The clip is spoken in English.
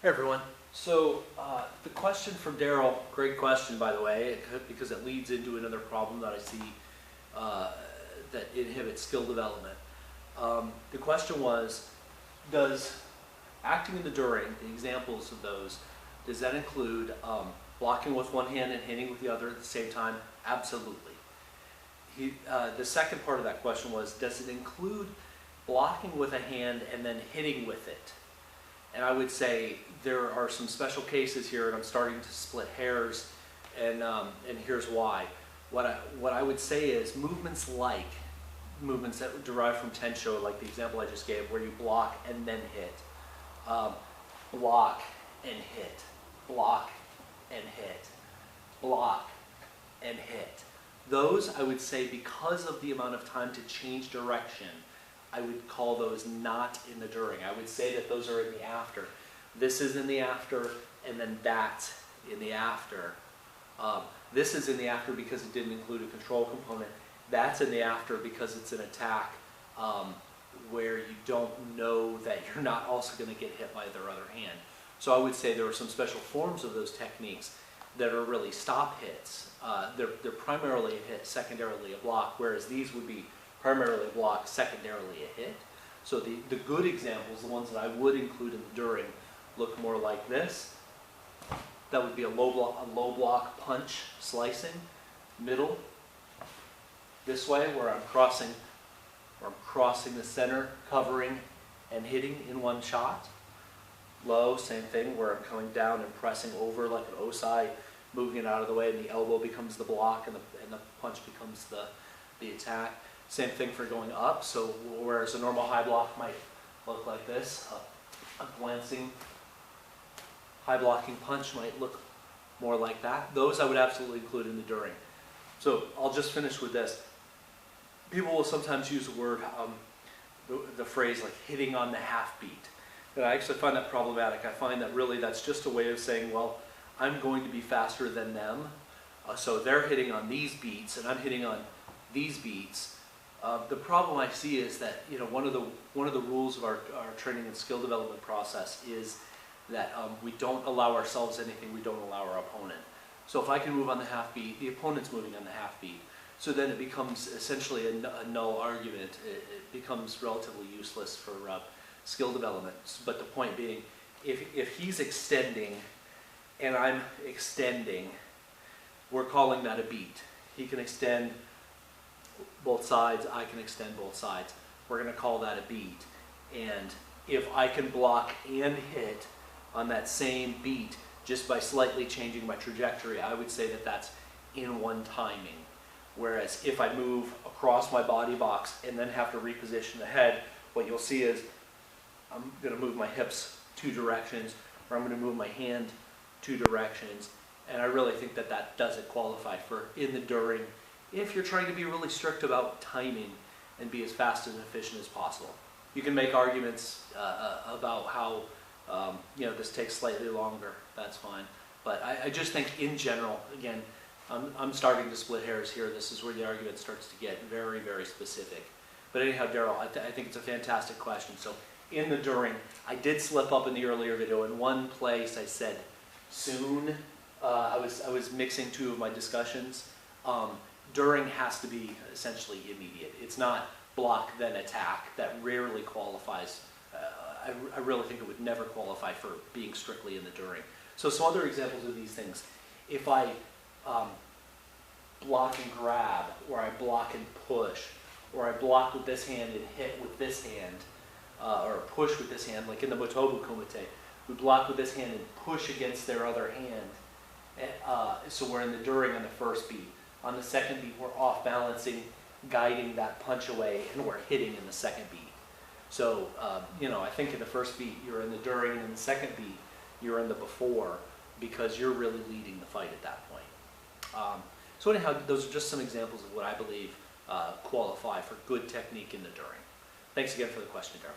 Hey everyone. So the question from Daryl, great question by the way, because it leads into another problem that I see that inhibits skill development. The question was, does acting in the during, the examples of those, does that include blocking with one hand and hitting with the other at the same time? Absolutely. The second part of that question was, does it include blocking with a hand and then hitting with it? And I would say there are some special cases here, and I'm starting to split hairs, and here's why. What I would say is movements that derive from Tensho, like the example I just gave, where you block and then hit, block and hit, block and hit, block and hit. Those, I would say, because of the amount of time to change direction, I would call those not in the during. I would say that those are in the after. This is in the after, and then that's in the after. This is in the after because it didn't include a control component. That's in the after because it's an attack where you don't know that you're not also going to get hit by their other hand. So I would say there are some special forms of those techniques that are really stop hits. They're primarily a hit, secondarily a block, whereas these would be primarily a block, secondarily a hit. So the good examples, the ones that I would include in the during, look more like this. That would be a low block punch slicing, middle, this way where I'm crossing the center, covering and hitting in one shot. Low, same thing, where I'm coming down and pressing over like an osai, moving it out of the way, and the elbow becomes the block and the punch becomes the attack. Same thing for going up, so whereas a normal high block might look like this, a glancing high blocking punch might look more like that. Those I would absolutely include in the during. So I'll just finish with this. People will sometimes use the word, the phrase like hitting on the half beat. And I actually find that problematic. I find that really that's just a way of saying, well, I'm going to be faster than them. So they're hitting on these beats and I'm hitting on these beats. The problem I see is that one of the rules of our training and skill development process is that we don't allow ourselves anything we don't allow our opponent. So if I can move on the half beat, the opponent's moving on the half beat. So then it becomes essentially a null argument. It becomes relatively useless for skill development. But the point being, if he's extending and I'm extending, we're calling that a beat. He can extend both sides, I can extend both sides. We're going to call that a beat. And if I can block and hit on that same beat just by slightly changing my trajectory, I would say that that's in one timing. Whereas if I move across my body box and then have to reposition the head, what you'll see is I'm going to move my hips two directions, or I'm going to move my hand two directions. And I really think that that doesn't qualify for in the during, if you're trying to be really strict about timing and be as fast and efficient as possible. You can make arguments about how this takes slightly longer, that's fine. But I just think in general, again, I'm starting to split hairs here. This is where the argument starts to get very, very specific. But anyhow, Daryl, I think it's a fantastic question. So in the during, I did slip up in the earlier video. In one place I said soon. I was mixing two of my discussions. During has to be essentially immediate. It's not block then attack. That rarely qualifies. I really think it would never qualify for being strictly in the during. So some other examples of these things. If I block and grab, or I block and push, or I block with this hand and hit with this hand, or push with this hand, like in the Motobu Kumite, we block with this hand and push against their other hand. So we're in the during on the first beat. On the second beat, we're off balancing, guiding that punch away, and we're hitting in the second beat. So, I think in the first beat, you're in the during, and in the second beat, you're in the before, because you're really leading the fight at that point. So anyhow, those are just some examples of what I believe qualify for good technique in the during. Thanks again for the question, Darryl.